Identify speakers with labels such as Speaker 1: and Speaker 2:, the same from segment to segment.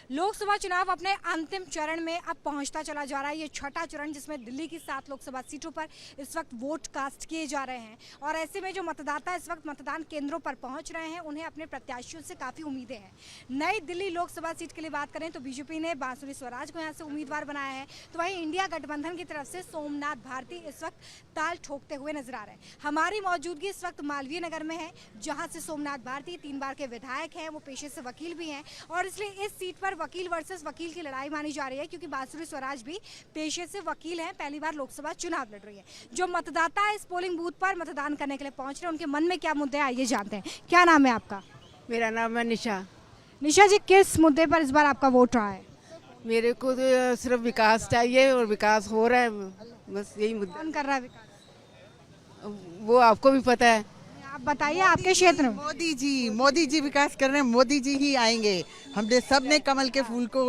Speaker 1: लोकसभा चुनाव अपने अंतिम चरण में अब पहुंचता चला जा रहा है। ये छठा चरण जिसमें दिल्ली की 7 लोकसभा सीटों पर इस वक्त वोट कास्ट किए जा रहे हैं और ऐसे में जो मतदाता इस वक्त मतदान केंद्रों पर पहुंच रहे हैं उन्हें अपने प्रत्याशियों से काफ़ी उम्मीदें हैं। नई दिल्ली लोकसभा सीट के लिए बात करें तो बीजेपी ने बांसुरी स्वराज को यहाँ से उम्मीदवार बनाया है, तो वहीं इंडिया गठबंधन की तरफ से सोमनाथ भारती इस वक्त ताल ठोकते हुए नजर आ रहे हैं। हमारी मौजूदगी इस वक्त मालवीय नगर में है, जहाँ से सोमनाथ भारती 3 बार के विधायक हैं, वो पेशे से वकील भी हैं और इसलिए इस सीट पर वकील वर्सेस वकील की लड़ाई मानी जा रही है, क्योंकि बांसुरी स्वराज भी पेशे से वकील हैं, पहली बार लोकसभा चुनाव लड़ रही है। जो मतदाता इस पोलिंग बूथ पर मतदान करने के लिए पहुंच रहे हैं, उनके मन में क्या मुद्दे हैं, आइए जानते हैं। क्या नाम है आपका?
Speaker 2: मेरा नाम है निशा।
Speaker 1: निशा जी, किस मुद्दे पर इस बार आपका वोट रहा है?
Speaker 2: मेरे को तो सिर्फ विकास चाहिए और विकास हो रहा है, बस यही मुद्दा।
Speaker 1: कौन कर रहा है विकास?
Speaker 2: वो आपको भी पता है।
Speaker 1: आप बताइए, आपके क्षेत्र में।
Speaker 3: मोदी जी विकास कर रहे हैं, मोदी जी ही आएंगे। हमने सब ने कमल के फूल को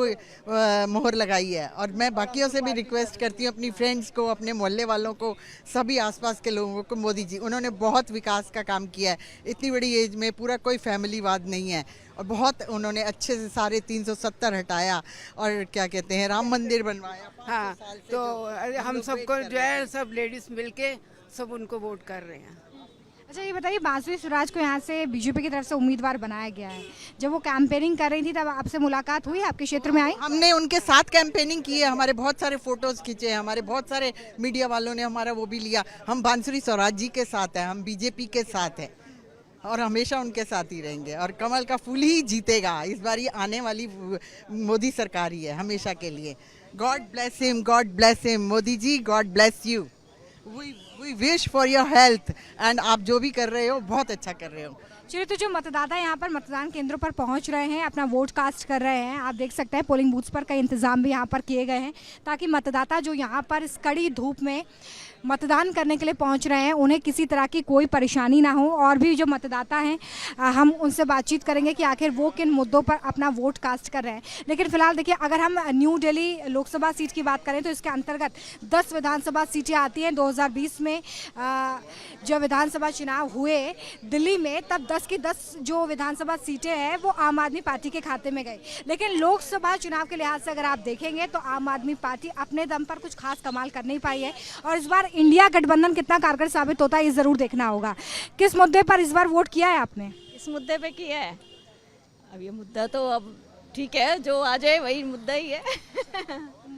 Speaker 3: मोहर लगाई है और मैं बाकियों से भी रिक्वेस्ट करती हूँ, अपनी फ्रेंड्स को, अपने मोहल्ले वालों को, सभी आसपास के लोगों को। मोदी जी उन्होंने बहुत विकास का काम किया है, इतनी बड़ी एज में पूरा कोई फैमिलीवाद नहीं है और बहुत उन्होंने अच्छे से सारे 370 हटाया और क्या कहते हैं राम मंदिर बनवाया।
Speaker 2: हाँ, तो हम सबको जो है सब लेडीज मिलके सब उनको वोट कर रहे हैं।
Speaker 1: अच्छा, ये बताइए, बांसुरी स्वराज को यहाँ से बीजेपी की तरफ से उम्मीदवार बनाया गया है। जब वो कैंपेनिंग कर रही थी तब आपसे मुलाकात हुई, आपके क्षेत्र में आई?
Speaker 3: हमने उनके साथ कैंपेनिंग की है, हमारे बहुत सारे फोटोज खींचे हैं, हमारे बहुत सारे मीडिया वालों ने हमारा वो भी लिया। हम बांसुरी स्वराज जी के साथ हैं, हम बीजेपी के साथ हैं और हमेशा उनके साथ ही रहेंगे और कमल का फूल ही जीतेगा। इस बार ये आने वाली मोदी सरकार ही है हमेशा के लिए। God bless him, God bless him. Modi ji, God bless you. We wish for your health and आप जो भी कर रहे हो बहुत अच्छा कर रहे हो।
Speaker 1: चलिए, तो जो मतदाता यहाँ पर मतदान केंद्रों पर पहुँच रहे हैं, अपना वोट कास्ट कर रहे हैं, आप देख सकते हैं पोलिंग बूथ्स पर कई इंतजाम भी यहाँ पर किए गए हैं ताकि मतदाता जो यहाँ पर इस कड़ी धूप में मतदान करने के लिए पहुंच रहे हैं उन्हें किसी तरह की कोई परेशानी ना हो। और भी जो मतदाता हैं हम उनसे बातचीत करेंगे कि आखिर वो किन मुद्दों पर अपना वोट कास्ट कर रहे हैं। लेकिन फिलहाल देखिए, अगर हम न्यू दिल्ली लोकसभा सीट की बात करें तो इसके अंतर्गत 10 विधानसभा सीटें आती हैं। 2020 में जब विधानसभा चुनाव हुए दिल्ली में, तब 10 की 10 जो विधानसभा सीटें हैं वो आम आदमी पार्टी के खाते में गई। लेकिन लोकसभा चुनाव के लिहाज से अगर आप देखेंगे तो आम आदमी पार्टी अपने दम पर कुछ खास कमाल कर नहीं पाई है और इस बार इंडिया गठबंधन कितना कारगर साबित होता है ये जरूर देखना होगा। किस मुद्दे पर इस बार वोट किया है आपने?
Speaker 4: इस मुद्दे पे किया है। अब ये मुद्दा तो अब ठीक है, जो आ जाए वही मुद्दा ही है।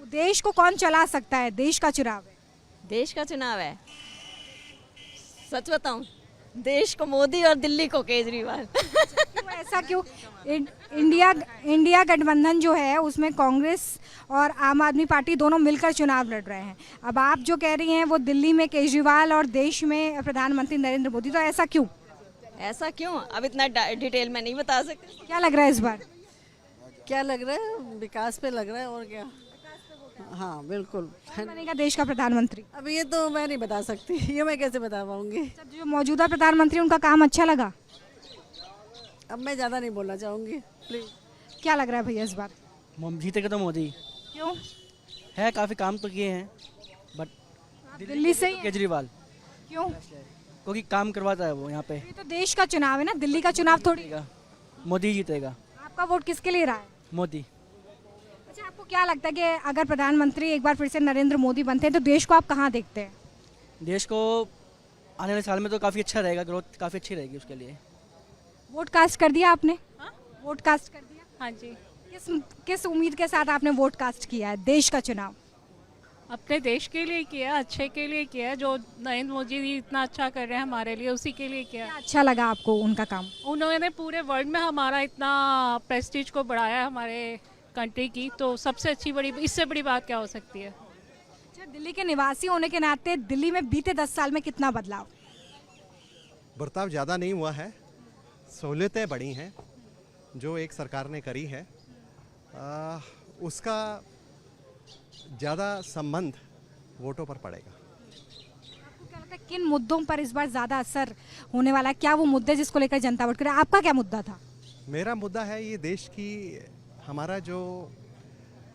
Speaker 1: देश को कौन चला सकता है? देश का चुनाव है।
Speaker 4: देश का चुनाव है। सच बताऊं, देश को मोदी और दिल्ली को केजरीवाल।
Speaker 1: क्यों, ऐसा क्यों? इंडिया गठबंधन जो है उसमें कांग्रेस और आम आदमी पार्टी दोनों मिलकर चुनाव लड़ रहे हैं। अब आप जो कह रही हैं वो दिल्ली में केजरीवाल और देश में प्रधानमंत्री नरेंद्र मोदी, तो ऐसा क्यों?
Speaker 4: ऐसा क्यों, अब इतना डिटेल में नहीं बता सकते।
Speaker 1: क्या लग रहा है इस बार?
Speaker 5: क्या लग रहा है? विकास पे लग रहा है और क्या। हाँ बिल्कुल।
Speaker 1: कौन बनेगा देश का प्रधानमंत्री?
Speaker 5: अब ये तो मैं नहीं बता सकती, ये मैं कैसे बता पाऊंगी।
Speaker 1: जो मौजूदा प्रधानमंत्री, उनका काम अच्छा लगा?
Speaker 5: अब मैं ज़्यादा नहीं बोलना चाहूँगी, प्लीज।
Speaker 1: क्या लग रहा है भैया इस बार?
Speaker 6: जीतेगा तो मोदी।
Speaker 1: क्यों?
Speaker 6: है, काफ़ी काम तो किए हैं बट
Speaker 1: दिल्ली से ही हैं?
Speaker 6: केजरीवाल,
Speaker 1: क्यों?
Speaker 6: क्योंकि काम करवाता है वो यहाँ पे।
Speaker 1: ये तो देश का चुनाव है ना, दिल्ली का चुनाव थोड़ी।
Speaker 6: मोदी जीतेगा।
Speaker 1: आपका वोट किसके लिए रहा है?
Speaker 6: मोदी।
Speaker 1: अच्छा, आपको क्या लगता है कि अगर प्रधानमंत्री एक बार फिर से नरेंद्र मोदी बनते हैं तो देश को आप कहाँ देखते हैं?
Speaker 6: देश को आने वाले साल में तो काफ़ी अच्छा रहेगा, ग्रोथ काफ़ी अच्छी रहेगी उसके लिए।
Speaker 1: वोट कास्ट कर दिया आपने? वोट कास्ट कर दिया?
Speaker 7: हाँ जी।
Speaker 1: किस उम्मीद के साथ आपने वोट कास्ट किया है? देश का चुनाव
Speaker 7: अपने देश के लिए किया, अच्छे के लिए किया, जो नरेंद्र मोदी जी इतना अच्छा कर रहे हैं हमारे लिए, उसी के लिए किया।
Speaker 1: क्या अच्छा लगा आपको उनका काम?
Speaker 7: उन्होंने पूरे वर्ल्ड में हमारा इतना प्रेस्टीज को बढ़ाया है हमारे कंट्री की, तो सबसे अच्छी बड़ी, इससे बड़ी बात क्या हो सकती है।
Speaker 1: अच्छा, दिल्ली के निवासी होने के नाते दिल्ली में बीते 10 साल में कितना बदलाव?
Speaker 8: बर्ताव ज़्यादा नहीं हुआ है, सहूलियतें बढ़ी हैं जो एक सरकार ने करी है, उसका ज़्यादा संबंध वोटों पर पड़ेगा।
Speaker 1: आपको क्या लगता है किन मुद्दों पर इस बार ज़्यादा असर होने वाला है? क्या वो मुद्दे जिसको लेकर जनता वोट करे? आपका क्या मुद्दा था?
Speaker 8: मेरा मुद्दा है ये देश की, हमारा जो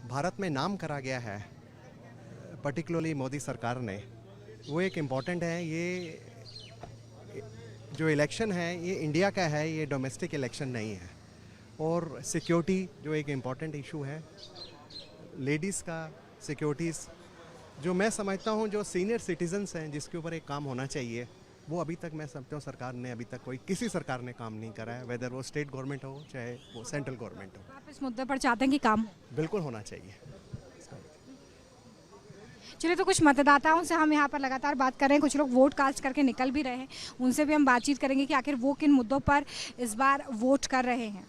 Speaker 8: भारत में नाम करा गया है पर्टिकुलरली मोदी सरकार ने, वो एक इम्पॉर्टेंट है। ये जो इलेक्शन है ये इंडिया का है, ये डोमेस्टिक इलेक्शन नहीं है और सिक्योरिटी जो एक इम्पॉर्टेंट इशू है, लेडीज़ का सिक्योरिटीज़, जो मैं समझता हूँ जो सीनियर सिटीजन्स हैं जिसके ऊपर एक काम होना चाहिए, वो अभी तक मैं समझता हूँ सरकार ने अभी तक किसी सरकार ने काम नहीं करा है, वेदर वो स्टेट गवर्नमेंट हो चाहे वो सेंट्रल गवर्नमेंट हो।
Speaker 1: आप इस मुद्दे पर चाहते हैं कि काम हो?
Speaker 8: बिल्कुल होना चाहिए।
Speaker 1: चलिए, तो कुछ मतदाताओं से हम यहाँ पर लगातार बात कर रहे हैं, कुछ लोग वोट कास्ट करके निकल भी रहे हैं, उनसे भी हम बातचीत करेंगे कि आखिर वो किन मुद्दों पर इस बार वोट कर रहे हैं।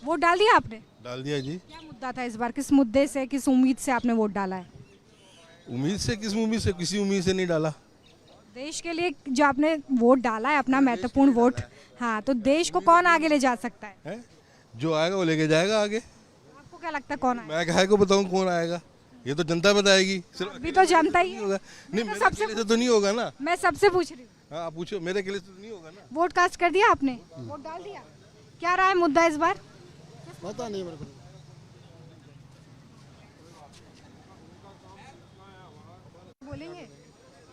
Speaker 1: वोट डाल दिया आपने?
Speaker 9: डाल दिया जी।
Speaker 1: क्या मुद्दा था इस बार, किस मुद्दे से, किस उम्मीद से आपने वोट डाला है?
Speaker 9: उम्मीद से, किस उम्मीद से? किसी उम्मीद से नहीं डाला।
Speaker 1: देश के लिए जो आपने वोट डाला है, अपना महत्वपूर्ण वोट, हाँ, तो देश को कौन आगे ले जा सकता है?
Speaker 9: जो आएगा वो लेके जाएगा आगे।
Speaker 1: आपको क्या लगता है कौन आएगा?
Speaker 9: मैं कहे को बताऊं कौन आएगा, ये तो जनता बताएगी।
Speaker 1: अभी तो जनता ही
Speaker 9: होगा नहीं,
Speaker 1: तो
Speaker 9: मेरे
Speaker 1: सबसे
Speaker 9: अकेले से तो नहीं होगा ना।
Speaker 1: मैं सबसे पूछ रही हूँ।
Speaker 9: हाँ, पूछो, मेरे अकेले से तो नहीं होगा ना।
Speaker 1: वोट कास्ट कर दिया आपने? वोट डाल दिया? क्या रहा है मुद्दा इस बार?
Speaker 9: पता नहीं मेरे को।
Speaker 1: बोलेंगे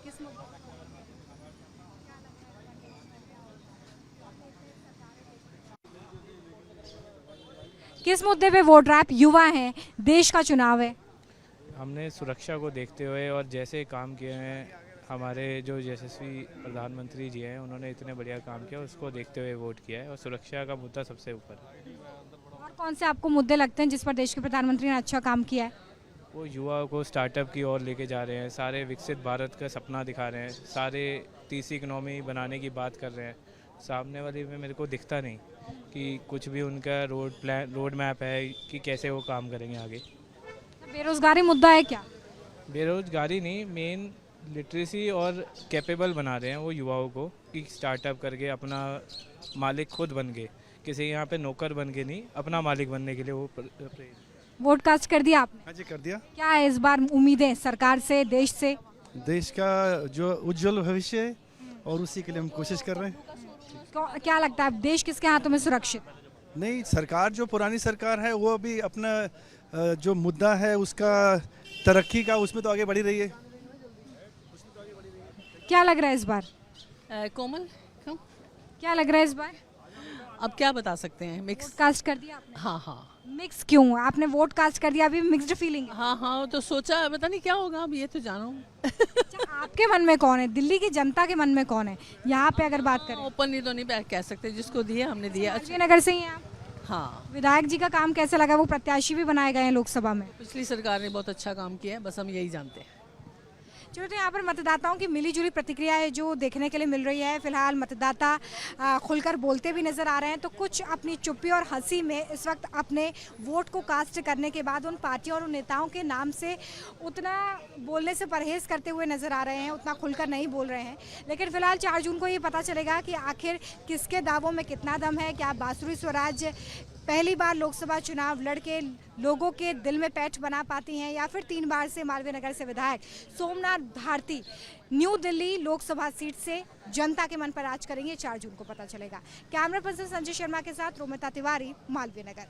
Speaker 1: किस मुद्दे? किस मुद्दे पे वोट रहा है? आप युवा हैं, देश का चुनाव है।
Speaker 10: हमने सुरक्षा को देखते हुए और जैसे काम किए हैं हमारे जो यशस्वी प्रधानमंत्री जी हैं, उन्होंने इतने बढ़िया काम किया, उसको देखते हुए वोट किया है और सुरक्षा का मुद्दा सबसे ऊपर है।
Speaker 1: और कौन से आपको मुद्दे लगते हैं जिस पर देश के प्रधानमंत्री ने अच्छा काम किया है?
Speaker 10: वो युवाओं को स्टार्टअप की ओर लेके जा रहे हैं, सारे विकसित भारत का सपना दिखा रहे हैं, सारे तीसरी इकनॉमी बनाने की बात कर रहे हैं। सामने वाले में मेरे को दिखता नहीं कि कुछ भी उनका रोड मैप है कि कैसे वो काम करेंगे आगे।
Speaker 1: बेरोजगारी मुद्दा है क्या?
Speaker 10: बेरोजगारी नहीं, मेन लिटरेसी और कैपेबल बना रहे हैं वो युवाओं को कि स्टार्टअप करके अपना मालिक खुद बन गए, किसी यहाँ पे नौकर बन के नहीं, अपना मालिक बनने के लिए वो
Speaker 1: वोट कास्ट कर दिया आपने?
Speaker 11: हाँ जी, कर दिया।
Speaker 1: क्या है इस बार उम्मीदें सरकार से, देश से?
Speaker 11: देश का जो उज्जवल भविष्य है और उसी के लिए हम कोशिश कर रहे हैं।
Speaker 1: क्या लगता है देश किसके हाथों में सुरक्षित?
Speaker 11: नहीं, सरकार जो पुरानी सरकार है वो अभी अपना जो मुद्दा है उसका तरक्की का, उसमें तो आगे बढ़ी रही है।
Speaker 1: क्या लग रहा है इस बार?
Speaker 5: कोमल क्यों?
Speaker 1: क्या लग रहा है इस बार?
Speaker 5: अब क्या बता सकते हैं, मिक्स।
Speaker 1: वोट कास्ट कर दिया आपने?
Speaker 5: हाँ हाँ।
Speaker 1: मिक्स क्यों? आपने वोट कास्ट कर दिया, अभी मिक्स्ड फीलिंग?
Speaker 5: हाँ हाँ, तो सोचा पता नहीं क्या होगा, अब ये तो जानो।
Speaker 1: अच्छा, आपके मन में कौन है? दिल्ली की जनता के मन में कौन है? यहाँ पे अगर बात करें,
Speaker 5: ओपनली तो नहीं कह सकते, जिसको दिया हमने दिया।
Speaker 1: अच्छा, नगर से ही हैं आप?
Speaker 5: हाँ।
Speaker 1: विधायक जी का काम कैसा लगा? वो प्रत्याशी भी बनाए गए हैं लोकसभा में।
Speaker 5: पिछली सरकार ने बहुत अच्छा काम किया है, बस हम यही जानते हैं।
Speaker 1: चलो, तो यहाँ पर मतदाताओं की मिलीजुली प्रतिक्रिया है जो देखने के लिए मिल रही है। फिलहाल मतदाता खुलकर बोलते भी नजर आ रहे हैं, तो कुछ अपनी चुप्पी और हंसी में इस वक्त अपने वोट को कास्ट करने के बाद उन पार्टियों और उन नेताओं के नाम से उतना बोलने से परहेज करते हुए नजर आ रहे हैं, उतना खुलकर नहीं बोल रहे हैं। लेकिन फिलहाल 4 जून को ये पता चलेगा कि आखिर किसके दावों में कितना दम है। क्या बांसुरी स्वराज पहली बार लोकसभा चुनाव लड़के लोगों के दिल में पैठ बना पाती हैं, या फिर 3 बार से मालवीय नगर से विधायक सोमनाथ भारती न्यू दिल्ली लोकसभा सीट से जनता के मन पर राज करेंगे? 4 जून को पता चलेगा। कैमरा पर्सन संजय शर्मा के साथ रोमिता तिवारी, मालवीय नगर।